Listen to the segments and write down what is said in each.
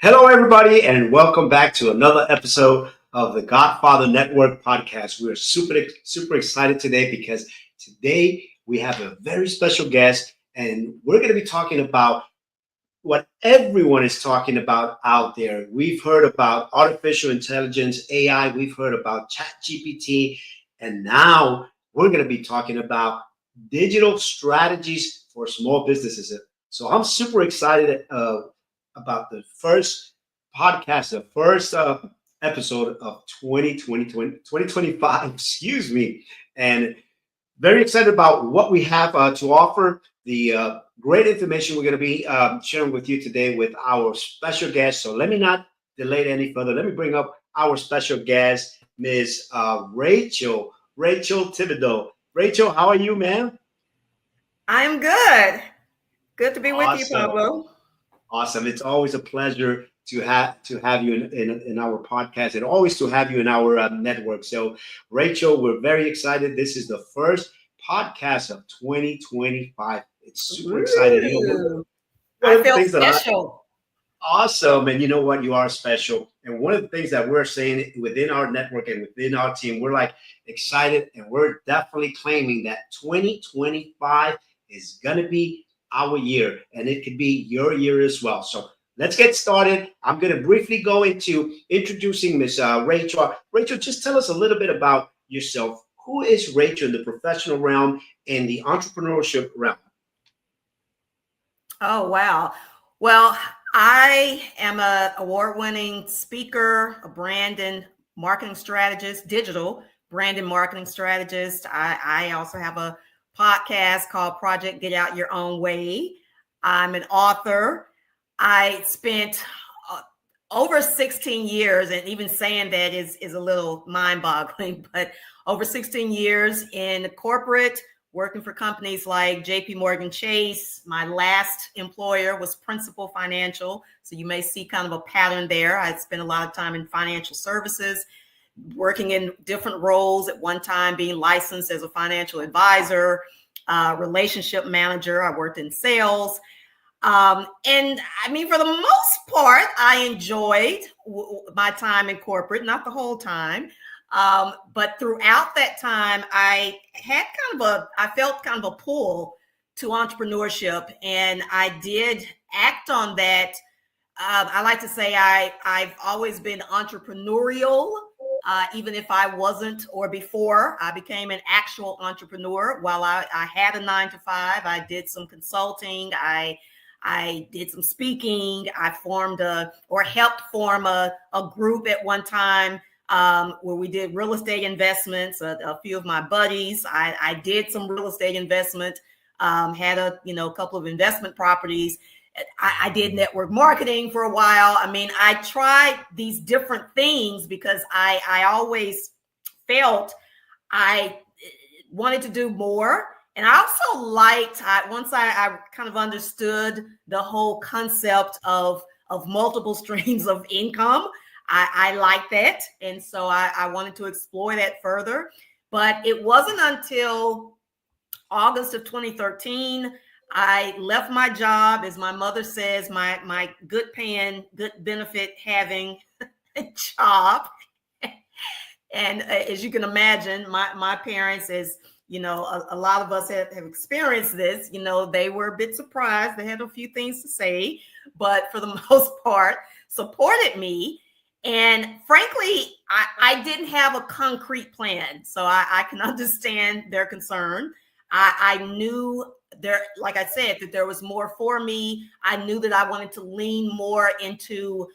Hello, everybody, and welcome back to another episode of the Godfather Network podcast. We're super excited today because today we have a very special guest, and we're going to be talking about what everyone is talking about out there. We've heard about artificial intelligence, AI, we've heard about Chat GPT, and now we're going to be talking about digital strategies for small businesses. So I'm super excited about the first podcast, the first episode of 2025, excuse me. And very excited about what we have to offer. The great information we're going to be sharing with you today with our special guest. So let me not delay it any further. Let me bring up our special guest, Ms. Rachel Thibodeaux. Rachel, how are you, ma'am? I'm good. Good to be with you, Awesome. Pablo. Awesome. It's always a pleasure to have you in our podcast and always to have you in our network. So, Rachel, we're very excited. This is the first podcast of 2025. It's super excited. Ooh, One I of the feel things that I special. awesome, and you know what, you are special. And one of the things that we're saying within our network and within our team, we're like excited, and we're definitely claiming that 2025 is gonna be our year, and it could be your year as well. So let's get started. I'm going to briefly go into introducing Miss Rachel. Rachel, just tell us a little bit about yourself. Who is Rachel in the professional realm and the entrepreneurship realm? Oh, wow. Well, I am an award-winning speaker, a brand and marketing strategist, digital brand and marketing strategist. I also have a podcast called Project Get Out Your Own Way. I'm an author. I spent over 16 years, and even saying that is a little mind-boggling, but over 16 years in corporate, working for companies like JP Morgan Chase. My last employer was Principal Financial. So you may see kind of a pattern there. I spent a lot of time in financial services, working in different roles, at one time being licensed as a financial advisor, relationship manager. I worked in sales. And I mean, for the most part, I enjoyed my time in corporate, not the whole time. But throughout that time, I felt kind of a pull to entrepreneurship, and I did act on that. I like to say I've always been entrepreneurial, even if I wasn't, or before I became an actual entrepreneur. While I had a 9 to 5, I did some consulting. I did some speaking. I helped form a group at one time where we did real estate investments. A few of my buddies, I did some real estate investment, had a couple of investment properties. I did network marketing for a while. I mean, I tried these different things because I always felt I wanted to do more. And I also liked, once I kind of understood the whole concept of multiple streams of income, I liked that. And so I wanted to explore that further. But it wasn't until August of 2013, I left my job, as my mother says, my good paying, good benefit having job. And as you can imagine, my parents, as a lot of us have experienced this, they were a bit surprised. They had a few things to say, but for the most part, supported me. And frankly, I didn't have a concrete plan. So I can understand their concern. I knew there, like I said, that there was more for me. I knew that I wanted to lean more into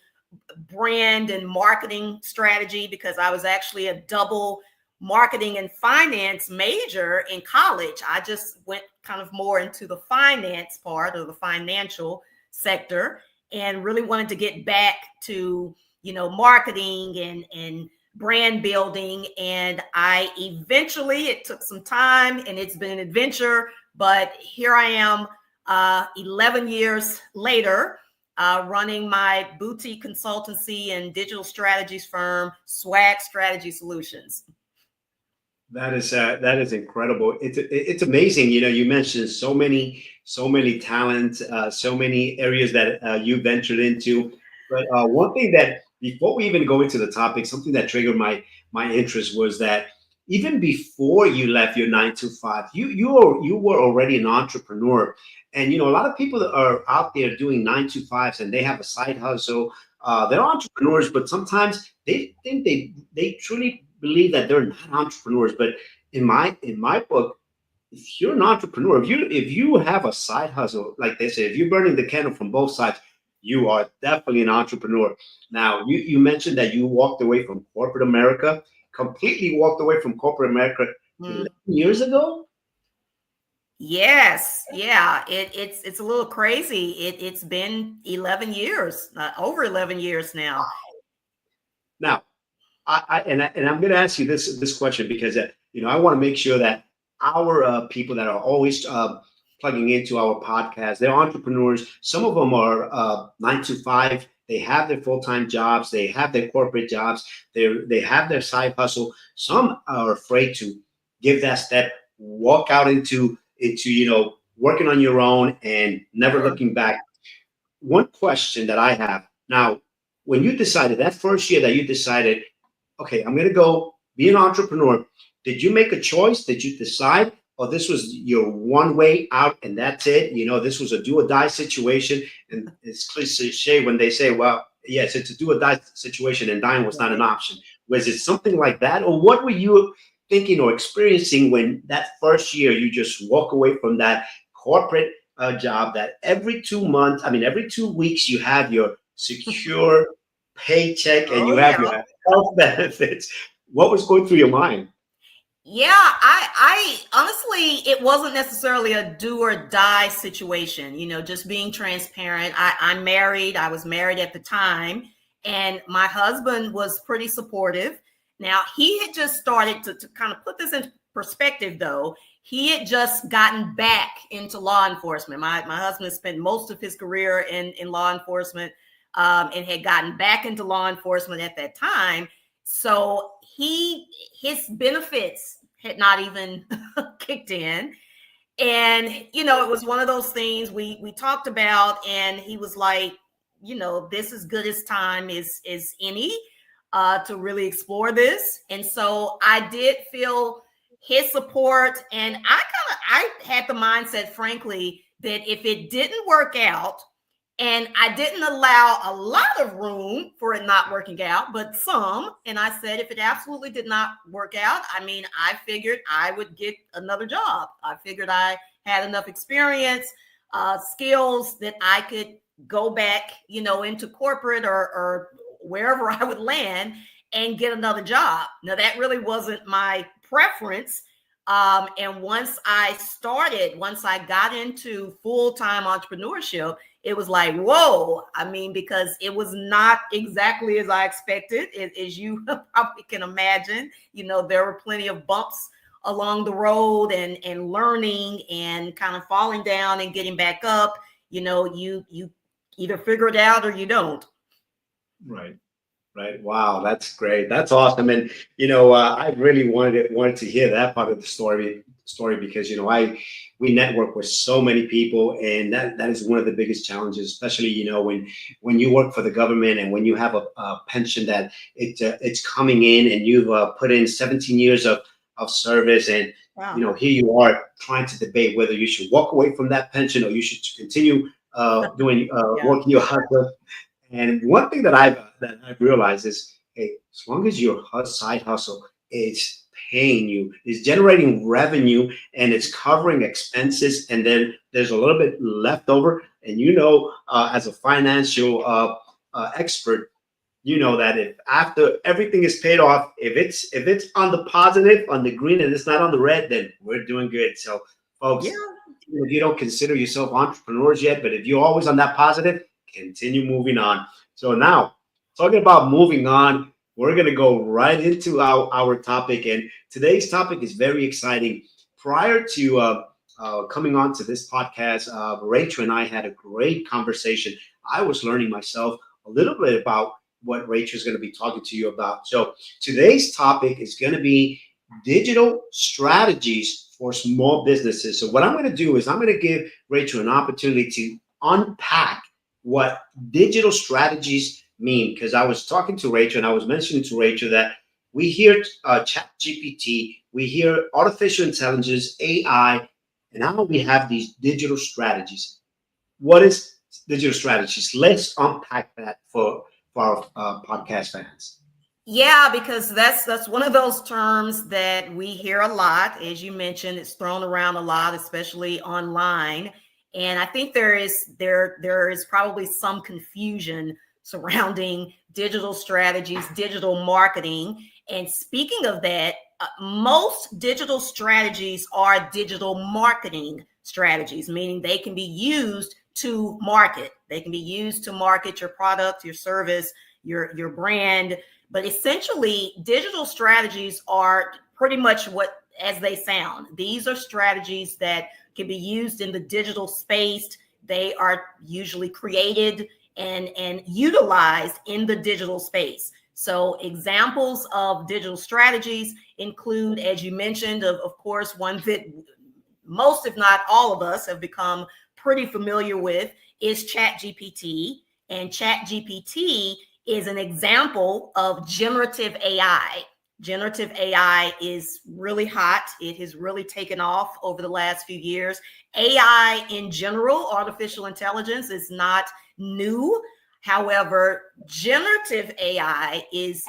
brand and marketing strategy because I was actually a double marketing and finance major in college. I just went kind of more into the finance part of the financial sector and really wanted to get back to, marketing and brand building. And it took some time and it's been an adventure, but here I am 11 years later, running my boutique consultancy and digital strategies firm, Swag Strategy Solutions. That is incredible. It's amazing. You mentioned so many talents, so many areas that you ventured into. But one thing that before we even go into the topic, something that triggered my interest was that even before you left your 9 to 5, you were already an entrepreneur, and a lot of people that are out there doing 9 to 5s and they have a side hustle. They're entrepreneurs, but sometimes they think they truly believe that they're not entrepreneurs. But in my book, if you're an entrepreneur, if you have a side hustle, like they say, if you're burning the candle from both sides, you are definitely an entrepreneur. Now, you mentioned that you walked away from corporate America, completely walked away from corporate America Mm. 11 years ago. Yes, yeah, it's a little crazy. It's been 11 years, over 11 years now. Now, I'm going to ask you this question because I want to make sure that our people that are always plugging into our podcast, they're entrepreneurs. Some of them are 9 to 5. They have their full time jobs. They have their corporate jobs. They have their side hustle. Some are afraid to give that step, walk out into working on your own and never Sure. looking back. One question that I have now, when you decided that first year that you decided, okay, I'm going to go be an entrepreneur. Did you make a choice? Did you decide? Or this was your one way out and that's it? This was a do or die situation. And it's cliche when they say, well, yes, it's a do or die situation and dying was not an Right. option. Was it something like that? Or what were you thinking or experiencing when that first year you just walk away from that corporate job that every 2 months, I mean, every 2 weeks, you have your secure paycheck and Oh you yeah. have your health benefits. What was going through your mind? Yeah, I honestly, it wasn't necessarily a do or die situation, just being transparent. I'm married. I was married at the time, and my husband was pretty supportive. Now, he had just started to kind of put this in perspective, though. He had just gotten back into law enforcement. My husband spent most of his career in law enforcement, and had gotten back into law enforcement at that time. So his benefits had not even kicked in. And it was one of those things we talked about, and he was like, this is good as time is any to really explore this. And so I did feel his support, and I had the mindset, frankly, that if it didn't work out, and I didn't allow a lot of room for it not working out, but some. And I said, if it absolutely did not work out, I mean, I figured I would get another job. I figured I had enough experience, skills that I could go back, into corporate or wherever I would land and get another job. Now, that really wasn't my preference. And once I got into full-time entrepreneurship, it was like, whoa. I mean, because it was not exactly as I expected, as you probably can imagine. There were plenty of bumps along the road, and learning and kind of falling down and getting back up. You either figure it out or you don't. Right. Right. Wow, that's great. That's awesome. And I really wanted to hear that part of the story because we network with so many people, and that is one of the biggest challenges, especially when you work for the government and when you have a pension that it's coming in and you've put in 17 years of service, and Wow. here you are trying to debate whether you should walk away from that pension or you should continue doing Yeah. working your hustle. And one thing that I've realized is, hey, as long as your side hustle is paying you, is generating revenue, and it's covering expenses, and then there's a little bit left over, and as a financial expert, you know that if after everything is paid off, if it's on the positive, on the green, and it's not on the red, then we're doing good. So, Yeah. folks, if you don't consider yourself entrepreneurs yet, but if you're always on that positive, continue moving on. So now, talking about moving on, we're going to go right into our topic. And today's topic is very exciting. Prior to coming on to this podcast, Rachel and I had a great conversation. I was learning myself a little bit about what Rachel's going to be talking to you about. So today's topic is going to be digital strategies for small businesses. So what I'm going to do is I'm going to give Rachel an opportunity to unpack what digital strategies mean? Because I was talking to Rachel and I was mentioning to Rachel that we hear Chat GPT, we hear artificial intelligence, AI, and now we have these digital strategies. What is digital strategies? Let's unpack that for our podcast fans. Yeah, because that's one of those terms that we hear a lot. As you mentioned, it's thrown around a lot, especially online. And I think there is probably some confusion surrounding digital strategies, digital marketing. And speaking of that, most digital strategies are digital marketing strategies, meaning they can be used to market. They can be used to market your product, your service, your brand. But essentially, digital strategies are pretty much what as they sound. These are strategies that can be used in the digital space. They are usually created and utilized in the digital space. So examples of digital strategies include, as you mentioned, of course, one that most, if not all of us have become pretty familiar with is ChatGPT. And ChatGPT is an example of generative AI. Generative AI is really hot. It has really taken off over the last few years. AI in general, artificial intelligence, is not new. However, generative AI is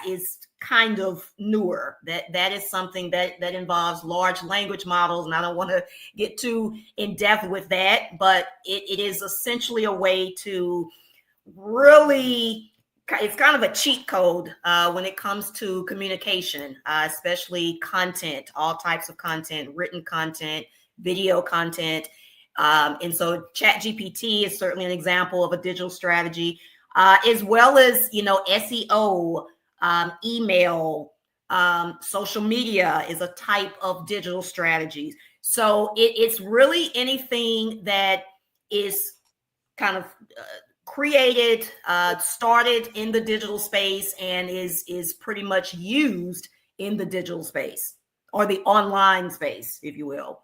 kind of newer. That is something that involves large language models, and I don't want to get too in depth with that, but it is essentially a way to really, it's kind of a cheat code when it comes to communication, especially content, all types of content, written content, video content. And so ChatGPT is certainly an example of a digital strategy, as well as, SEO, email, social media is a type of digital strategies. So it's really anything that is kind of created, started in the digital space and is pretty much used in the digital space or the online space, if you will.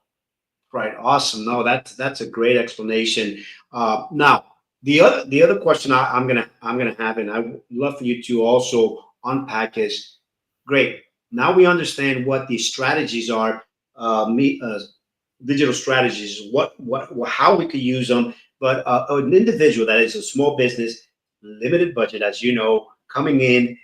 Right. Awesome. No, that's a great explanation. Now, the other question I'm gonna have, and I would love for you to also unpack is, great. Now we understand what these strategies are. Digital strategies. How we could use them. But an individual that is a small business, limited budget, as you know, coming in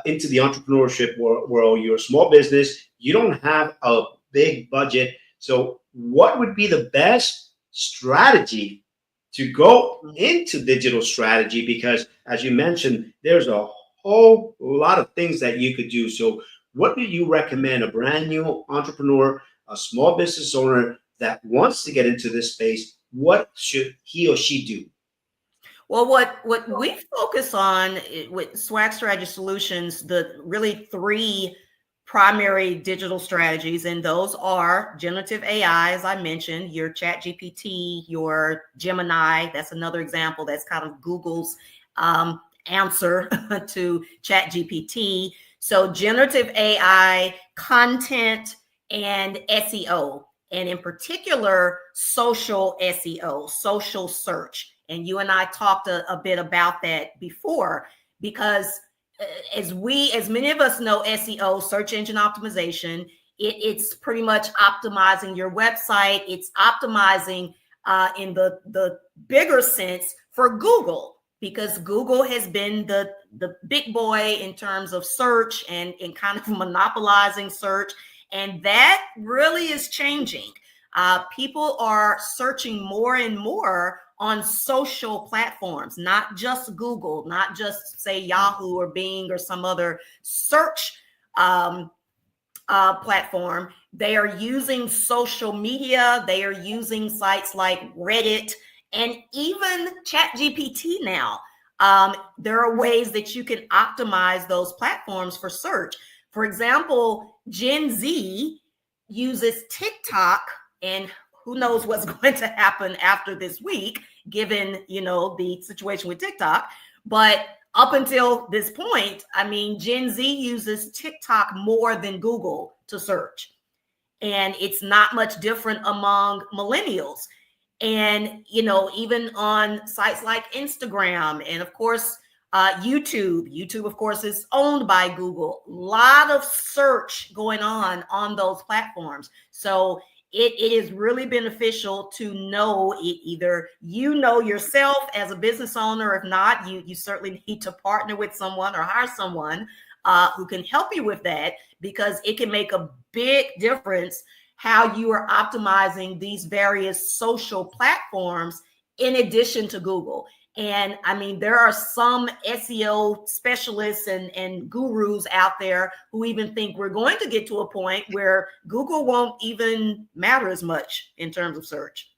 into the entrepreneurship world, you're a small business. You don't have a big budget. So, what would be the best strategy to go into digital strategy? Because, as you mentioned, there's a whole lot of things that you could do. So, what do you recommend a brand new entrepreneur, a small business owner that wants to get into this space? What should he or she do? Well, what we focus on with Swag Strategy Solutions, the really three primary digital strategies, and those are generative AI, as I mentioned, your Chat GPT, your Gemini. That's another example. That's kind of Google's answer to Chat GPT. So generative AI, content, and SEO, and in particular, social SEO, social search. And you and I talked a bit about that before, because as many of us know, SEO, search engine optimization, it's pretty much optimizing your website. It's optimizing in the bigger sense for Google, because Google has been the big boy in terms of search and kind of monopolizing search. And that really is changing. People are searching more and more on social platforms, not just Google, not just say Yahoo or Bing or some other search platform. They are using social media. They are using sites like Reddit and even ChatGPT now. There are ways that you can optimize those platforms for search. For example, Gen Z uses TikTok, and who knows what's going to happen after this week, given, the situation with TikTok. But up until this point, I mean, Gen Z uses TikTok more than Google to search. And it's not much different among millennials. And, even on sites like Instagram, and of course, YouTube, of course, is owned by Google. A lot of search going on those platforms. So it is really beneficial to know it. Either you know yourself as a business owner. If not, you certainly need to partner with someone or hire someone who can help you with that, because it can make a big difference how you are optimizing these various social platforms in addition to Google. And I mean, there are some SEO specialists and gurus out there who even think we're going to get to a point where Google won't even matter as much in terms of search.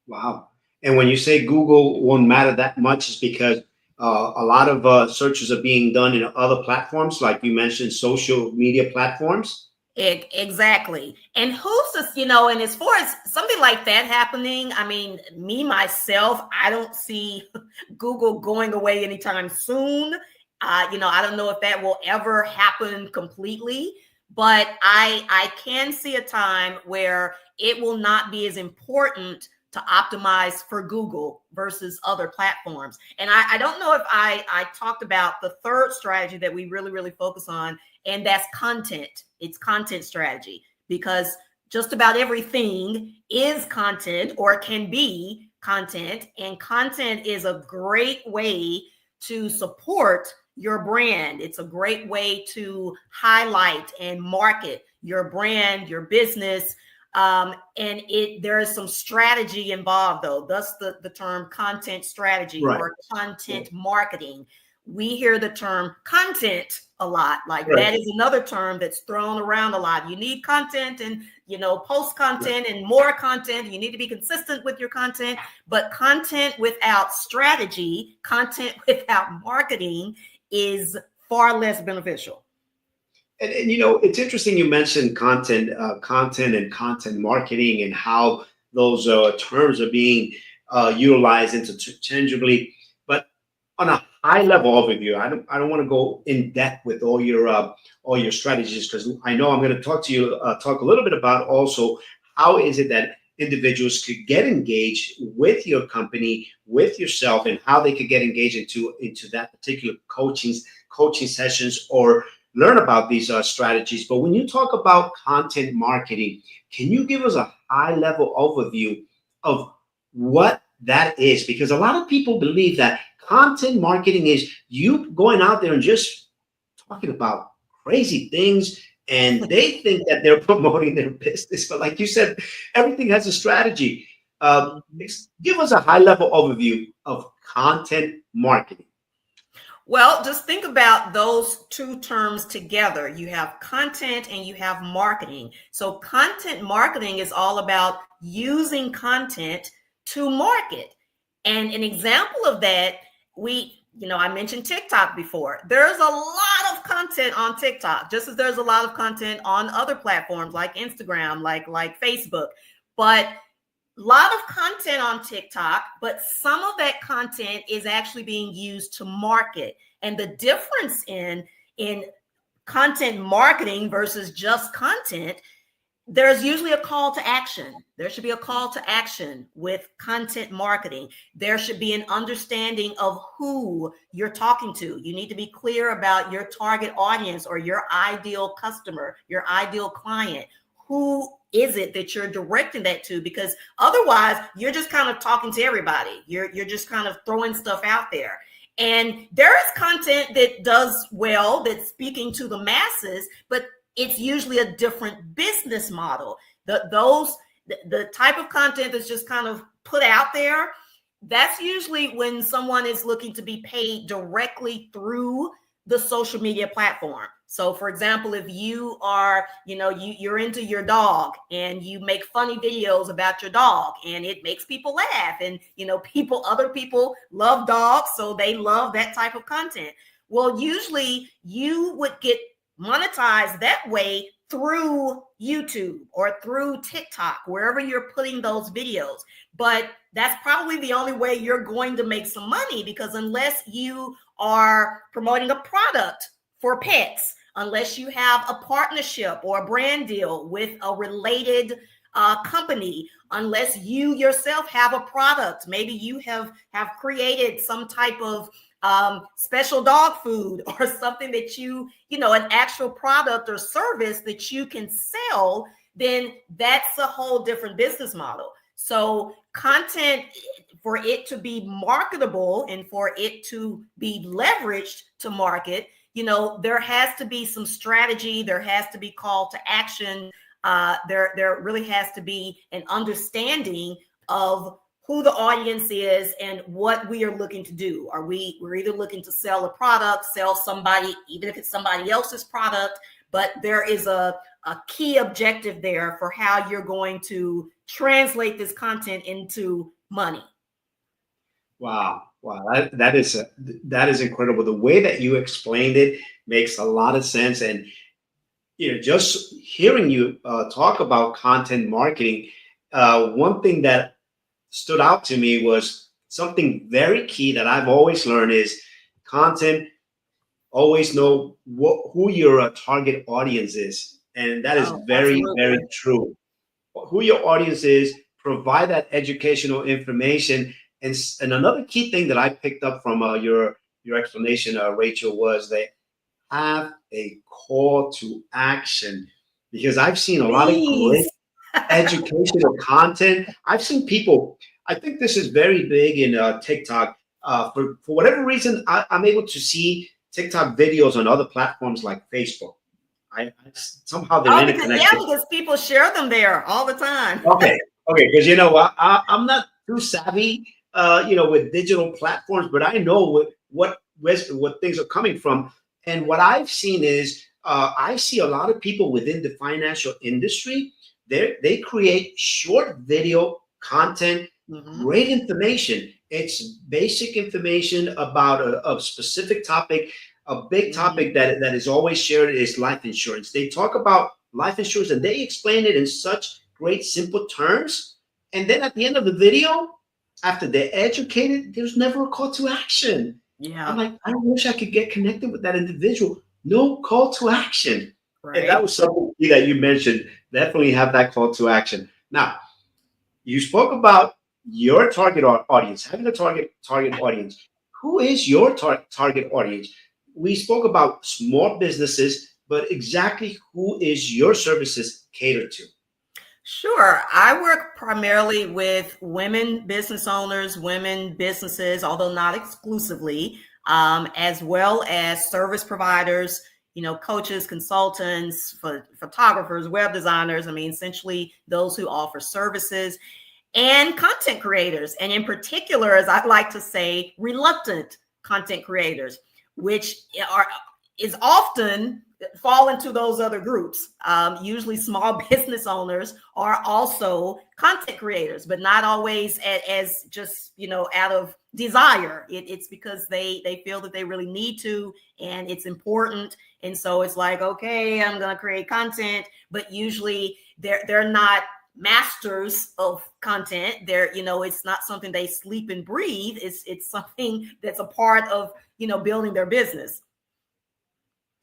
Wow. And when you say Google won't matter that much, is because a lot of searches are being done in other platforms, like you mentioned, social media platforms. Exactly. And who's this, and as far as something like that happening, I mean, me, myself, I don't see Google going away anytime soon. I don't know if that will ever happen completely, but I can see a time where it will not be as important to optimize for Google versus other platforms. And I don't know if I talked about the third strategy that we really, really focus on, and that's content. It's content strategy, because just about everything is content or can be content. And content is a great way to support your brand. It's a great way to highlight and market your brand, your business. And there is some strategy involved, though. Thus the term content strategy, right, or content marketing. We hear the term content a lot. Like, right, that is another term that's thrown around a lot. You need content and, post content, right, and more content. You need to be consistent with your content, but content without strategy, content without marketing is far less beneficial. And it's interesting you mentioned content and content marketing, and how those terms are being utilized interchangeably. But on a high level overview, I don't want to go in depth with all your strategies, because I know I'm going to talk a little bit about also how is it that individuals could get engaged with your company, with yourself, and how they could get engaged into that particular coaching sessions, or learn about these strategies. But when you talk about content marketing, can you give us a high level overview of what that is? Because a lot of people believe that content marketing is you going out there and just talking about crazy things, and they think that they're promoting their business. But like you said, everything has a strategy. Give us a high level overview of content marketing. Well, just think about those two terms together. You have content and you have marketing. So content marketing is all about using content to market. And an example of that, I mentioned TikTok before. There's a lot of content on TikTok, just as there's a lot of content on other platforms like Instagram, like Facebook. But a lot of content on TikTok, but some of that content is actually being used to market. And the difference in content marketing versus just content, there's usually a call to action. There should be a call to action with content marketing. There should be an understanding of who you're talking to. You need to be clear about your target audience or your ideal customer, your ideal client. Who is it that you're directing that to? Because otherwise, you're just kind of talking to everybody. You're just kind of throwing stuff out there. And there is content that does well, that's speaking to the masses, but it's usually a different business model. The type of content that's just kind of put out there, that's usually when someone is looking to be paid directly through the social media platform. So for example, if you are, you're into your dog and you make funny videos about your dog and it makes people laugh, and, other people love dogs, so they love that type of content. Well, usually you would get monetized that way through YouTube or through TikTok, wherever you're putting those videos. But that's probably the only way you're going to make some money, because unless you are promoting a product for pets, unless you have a partnership or a brand deal with a related company, unless you yourself have a product, maybe you have created some type of special dog food or something that an actual product or service that you can sell, then that's a whole different business model. So content, for it to be marketable and for it to be leveraged to market, there has to be some strategy. There has to be call to action. There really has to be an understanding of who the audience is and what we are looking to do. We're either looking to sell a product, sell somebody, even if it's somebody else's product, but there is a key objective there for how you're going to translate this content into money. Wow. That is incredible. The way that you explained it makes a lot of sense. And just hearing you talk about content marketing, one thing that stood out to me was something very key that I've always learned is content. Always know who your target audience is, and that is very, very true. Who your audience is, provide that educational information, and another key thing that I picked up from your explanation, Rachel, was that have a call to action, because I've seen a lot of great educational content. I've seen people. I think this is very big in TikTok. For whatever reason, I'm able to see TikTok videos on other platforms like Facebook. I somehow they're interconnected. Yeah, because people share them there all the time. Okay, because I'm not too savvy, with digital platforms, but I know what things are coming from. And what I've seen is I see a lot of people within the financial industry. They create short video content, great information. It's basic information about a specific topic. A big topic that is always shared is life insurance. They talk about life insurance and they explain it in such great, simple terms. And then at the end of the video, after they're educated, there's never a call to action. Yeah. I'm like, I wish I could get connected with that individual. No call to action. Right. And that was something that you mentioned. Definitely have that call to action. Now, you spoke about your target audience, having a target audience. Who is your target audience? We spoke about small businesses, but exactly who is your services catered to? Sure. I work primarily with women business owners, women businesses, although not exclusively, as well as service providers, coaches, consultants, photographers, web designers. I mean, essentially those who offer services, and content creators. And in particular, as I'd like to say, reluctant content creators, which is often fall into those other groups. Usually small business owners are also content creators, but not always as just, out of desire. It's because they feel that they really need to, and it's important. And so it's like, okay, I'm going to create content, but usually they're not masters of content. It's not something they sleep and breathe. It's something that's a part of, building their business.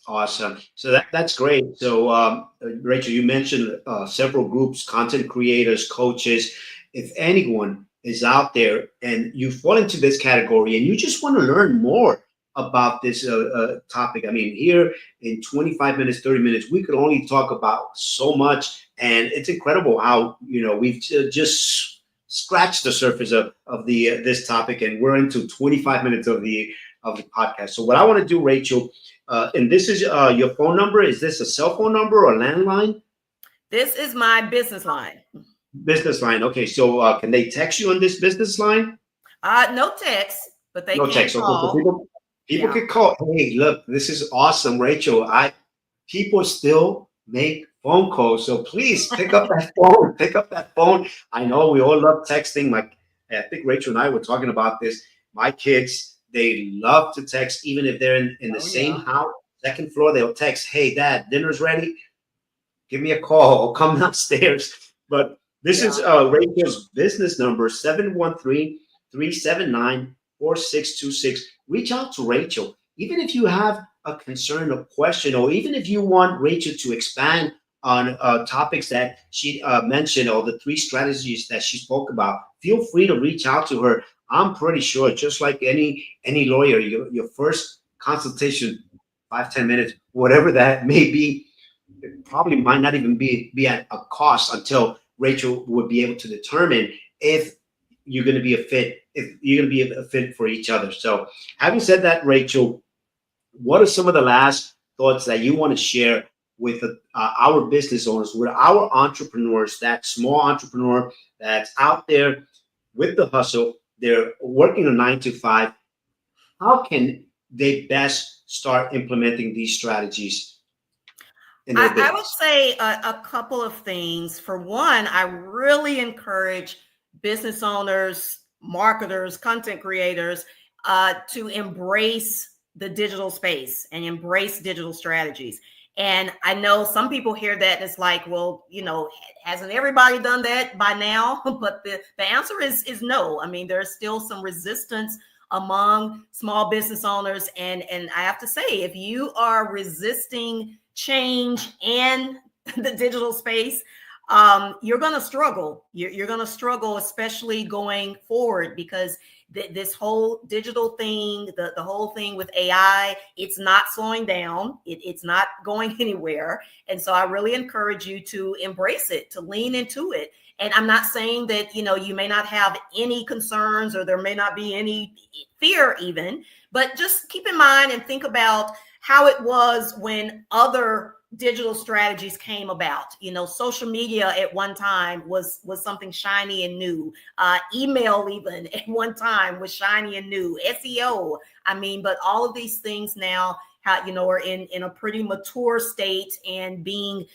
Awesome. So that's great. So, Rachel, you mentioned several groups, content creators, coaches. If anyone is out there and you fall into this category and you just want to learn more about this topic, I mean, here in 25 minutes, 30 minutes, we could only talk about so much. And it's incredible how, we've just scratched the surface of this topic, and we're into 25 minutes of the podcast. So what I want to do, Rachel, and this is your phone number. Is this a cell phone number or a landline? This is my business line. Business line. Okay. So can they text you on this business line? No text, but they can text. call. Okay. So people can call. Hey, look, this is awesome, Rachel. People still make phone calls. So please pick up that phone. Pick up that phone. I know we all love texting. I think Rachel and I were talking about this. My kids, they love to text, even if they're in the same house, second floor. They'll text, "Hey, Dad, dinner's ready. Give me a call or come downstairs." But this is Rachel's business number, 713-379-4626. Reach out to Rachel. Even if you have a concern, a question, or even if you want Rachel to expand on topics that she mentioned, or the 3 strategies that she spoke about, feel free to reach out to her. I'm pretty sure, just like any lawyer, your first consultation, 5-10 minutes, whatever that may be, it probably might not even be at a cost until Rachel would be able to determine if you're going to be a fit, if you're going to be a fit for each other. So, having said that, Rachel, what are some of the last thoughts that you want to share with our business owners, with our entrepreneurs, that small entrepreneur that's out there with the hustle? They're working a 9 to 5. How can they best start implementing these strategies in their I would business? say a couple of things. For one, I really encourage business owners, marketers, content creators to embrace the digital space and embrace digital strategies. And I know some people hear that and it's like, well, hasn't everybody done that by now? But the answer is no. I mean, there's still some resistance among small business owners. And I have to say, if you are resisting change in the digital space, you're going to struggle. You're going to struggle, especially going forward, because this whole digital thing, the whole thing with AI, it's not slowing down. It's not going anywhere. And so I really encourage you to embrace it, to lean into it. And I'm not saying that, you may not have any concerns or there may not be any fear even, but just keep in mind and think about how it was when other digital strategies came about. Social media at one time was something shiny and new. Email even at one time was shiny and new. SEO. I mean, but all of these things now, are in a pretty mature state and being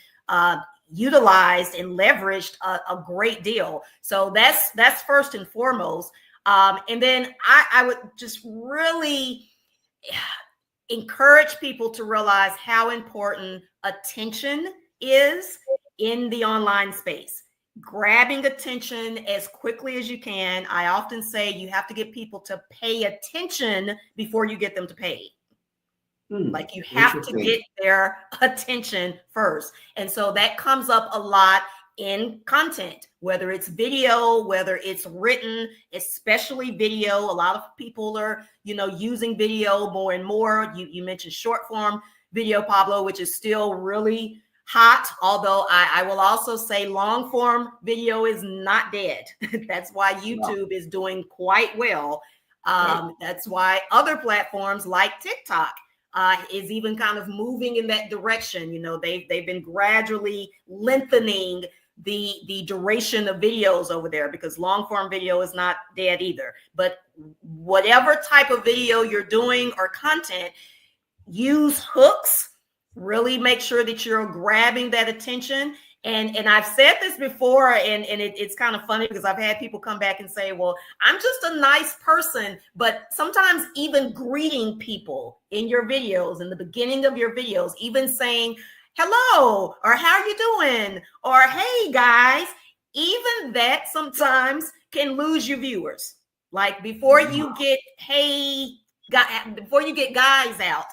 utilized and leveraged a great deal. So that's first and foremost. And then I would just really encourage people to realize how important attention is in the online space. Grabbing attention as quickly as you can. I often say you have to get people to pay attention before you get them to pay. Like you have to get their attention first. And so that comes up a lot in content, whether it's video, whether it's written, especially video. A lot of people are, using video more and more. You mentioned short form video, Pablo, which is still really hot. Although I will also say long form video is not dead. That's why YouTube is doing quite well. That's why other platforms like TikTok is even kind of moving in that direction. They've been gradually lengthening the duration of videos over there, because long form video is not dead either. But whatever type of video you're doing or content, use hooks. Really make sure that you're grabbing that attention. And I've said this before, and it's kind of funny because I've had people come back and say, well, I'm just a nice person. But sometimes even greeting people in your videos, in the beginning of your videos, even saying hello, or how are you doing? Or hey guys, even that sometimes can lose you viewers. Like before you get before you get guys out,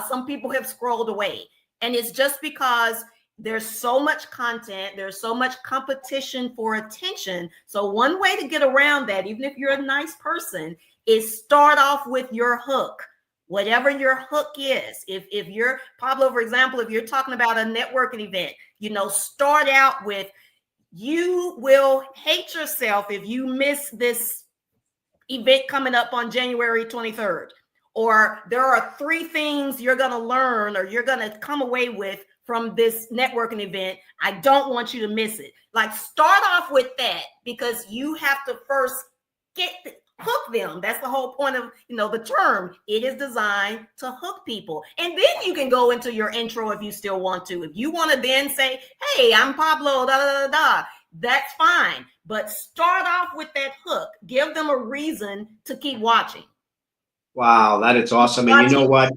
some people have scrolled away. And it's just because there's so much content, there's so much competition for attention. So one way to get around that, even if you're a nice person, is start off with your hook. Whatever your hook is. If you're Pablo, for example, if you're talking about a networking event, start out with, you will hate yourself if you miss this event coming up on January 23rd. Or there are 3 things you're going to learn or you're going to come away with from this networking event. I don't want you to miss it. Like start off with that, because you have to first hook them. That's the whole point of, the term. It is designed to hook people. And then you can go into your intro if you still want to. If you want to then say, hey, I'm Pablo, da, da, da, da, that's fine. But start off with that hook. Give them a reason to keep watching. Wow, that is awesome. And you know what?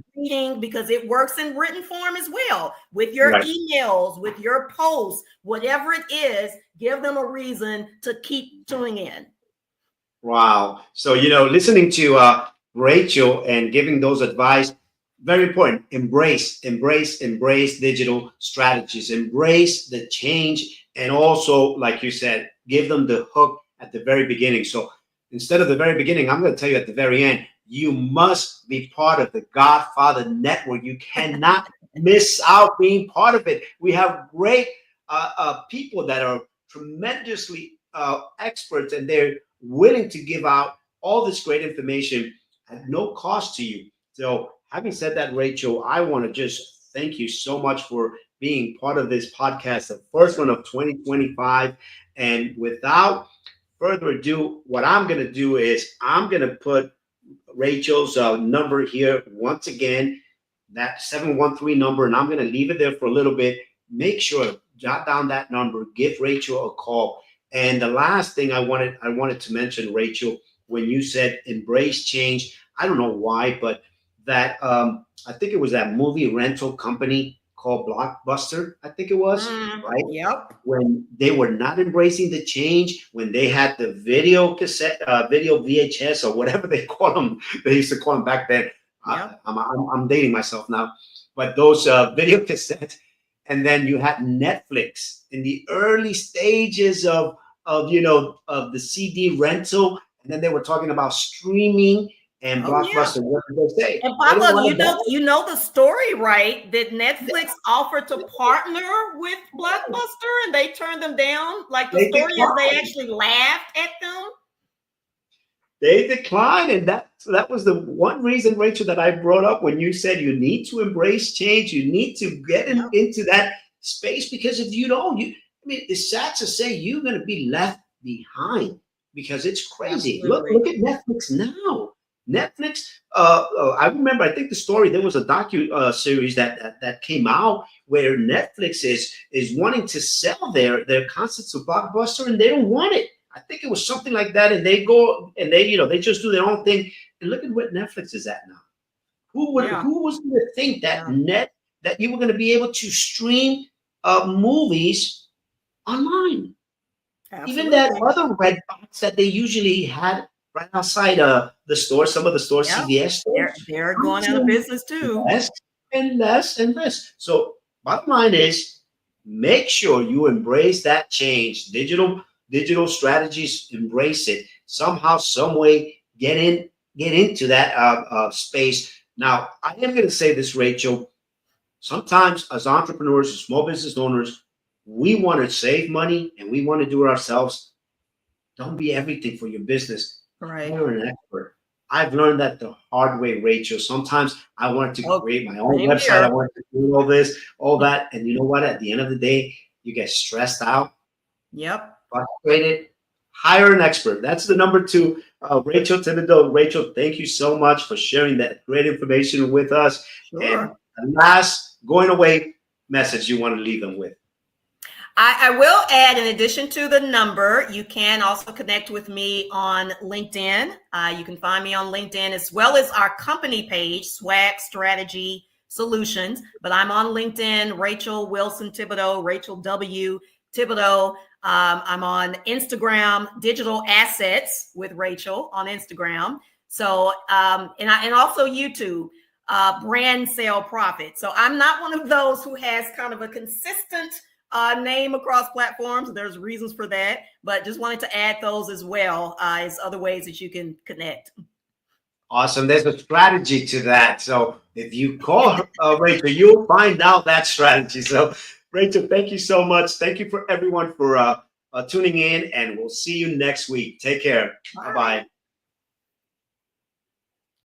Because it works in written form as well. With your emails, with your posts, whatever it is, give them a reason to keep tuning in. Wow. So, listening to Rachel and giving those advice, very important. Embrace digital strategies, embrace the change. And also, like you said, give them the hook at the very beginning. So instead of the very beginning, I'm going to tell you at the very end, you must be part of the Godfather Network. You cannot miss out being part of it. We have great people that are tremendously experts, and they're willing to give out all this great information at no cost to you. So, having said that, Rachel, I want to just thank you so much for being part of this podcast, the first one of 2025. And without further ado, what I'm going to do is I'm going to put Rachel's number here once again, that 713 number, and I'm going to leave it there for a little bit. Make sure, jot down that number, give Rachel a call. And the last thing I wanted to mention, Rachel, when you said embrace change, I don't know why, but that I think it was that movie rental company called Blockbuster, I think it was, right? Yep. When they were not embracing the change, when they had the video cassette, video VHS or whatever they call them, they used to call them back then. Yep. I'm dating myself now, but those video cassettes, and then you had Netflix in the early stages of of the CD rental, and then they were talking about streaming and Blockbuster. Yeah. What did they say? And Pablo, you know the story, right? That Netflix offered to partner with Blockbuster and they turned them down. Like the story is they actually laughed at them. They declined, and that was the one reason, Rachel, that I brought up when you said you need to embrace change. You need to get into that space, because if you don't, I mean, it's sad to say you're going to be left behind, because it's crazy. Absolutely. Look at Netflix now. Netflix. I remember. I think the story. There was a docu series that came out where Netflix is wanting to sell their concepts to Blockbuster, and they don't want it. I think it was something like that, and they go and they just do their own thing. And look at what Netflix is at now. Who was going to think that that you were going to be able to stream movies online? Absolutely. Even that other red box that they usually had right outside the store, some of the stores, CVS stores, they're going out of business too. Less and less and less. So bottom line is, make sure you embrace that change. Digital strategies, embrace it somehow, some way. Get into that space. Now, I am going to say this, Rachel. Sometimes, as entrepreneurs, as small business owners, we want to save money and we want to do it ourselves. Don't be everything for your business. Right. You're an expert. I've learned that the hard way, Rachel. Sometimes I wanted to create my own website. I wanted to do all this, all that, and you know what? At the end of the day, you get stressed out. Yep. Frustrated. Hire an expert. That's the number 2. Rachel Thibodeaux. Rachel, thank you so much for sharing that great information with us. Sure. And the last going away message you want to leave them with. I will add, in addition to the number, you can also connect with me on LinkedIn. You can find me on LinkedIn, as well as our company page, Swag Strategy Solutions. But I'm on LinkedIn, Rachel Wilson Thibodeaux, Rachel W. Thibodeaux. I'm on Instagram, Digital Assets with Rachel on Instagram. So, and also YouTube, Brand Sale Profit. So I'm not one of those who has kind of a consistent name across platforms. There's reasons for that, but just wanted to add those as well as other ways that you can connect. Awesome. There's a strategy to that. So if you call Rachel, you'll find out that strategy. So Rachel, thank you so much. Thank you for everyone for tuning in, and we'll see you next week. Take care. Bye-bye.